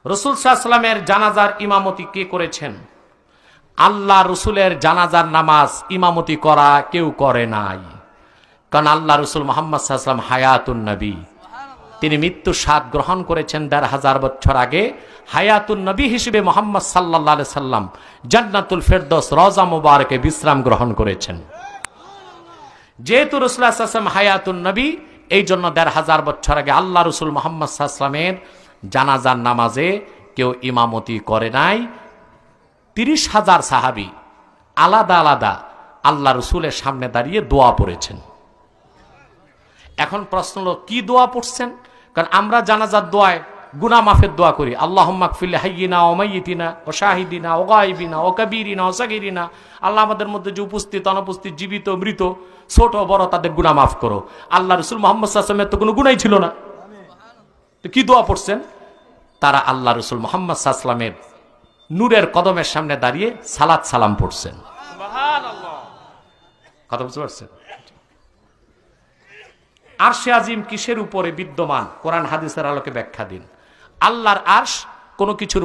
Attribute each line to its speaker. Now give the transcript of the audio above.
Speaker 1: রাসূল সাল্লাল্লাহু আলাইহি ওয়াসাল্লামের জানাজার ইমামতি কে করেছেন? আল্লাহ রসুলের জানাজার নামাজ ইমামতি করা কেউ করে নাই, কারণ আল্লাহ রসুল মুহাম্মদ সাল্লাল্লাহু আলাইহি ওয়াসাল্লাম হায়াতুন নবী, তিনি মৃত্যুর স্বাদ গ্রহণ করেছেন ১৫০০ বছর আগে। হায়াতুন নবী হিসেবে মুহাম্মদ সাল্লাল্লাহু আলাইহি সাল্লাম জান্নাতুল ফেরদৌস রওজা মুবারকে বিশ্রাম গ্রহণ করেছেন। যেহেতু রাসূলুল্লাহ সাল্লাল্লাহু আলাইহি ওয়াসাল্লাম হায়াতুন নবী, এই জন্য ১৫০০ বছর আগে আল্লাহ রসুল মুহাম্মদ সাল্লাল্লাহু আলাইহি ওয়াসাল্লামের জানাজার নামাজে কেউ ইমামতি করে নাই। ৩০,০০০ সাহাবী আলাদা আলাদা আল্লাহ রসুলের সামনে দাঁড়িয়ে দোয়া পড়েছেন। এখন প্রশ্ন হলো, কি দোয়া পড়ছেন? কারণ আমরা জানাজার দোয়ায় গুনাহ মাফের দোয়া করি, আল্লাহুম্মা গফির লিহাইয়িনা ওয়া মাইয়িতিনা ওয়া শাহিদিনা ওয়া গায়িবিনা ওয়া কাবীরিনা ওয়া সাগীরিনা। আল্লাহ আমাদের মধ্যে যে উপস্থিত অনুপস্থিত জীবিত মৃত ছোট বড় তাদের গুনাহ মাফ করো। আল্লাহ রাসূল মুহাম্মদ সাল্লাল্লাহু আলাইহি ওয়াসাল্লামের তো কোনো গুনাহই ছিল না, তো কি দোয়া পড়ছেন? তারা আল্লাহ রাসূল মুহাম্মদ সাল্লাল্লাহু আলাইহি ওয়াসাল্লামের নূরের কদমের সামনে দাঁড়িয়ে সালাত সালাম পড়ছেন। সুবহানাল্লাহ। কথা বুঝতে পারছেন? আরশে আজিম কিসের উপরে বিদ্যমান? কোরআন হাদিসের আলোকে ব্যাখ্যা দিন। আল্লাহর আরশ কোনো কিছুর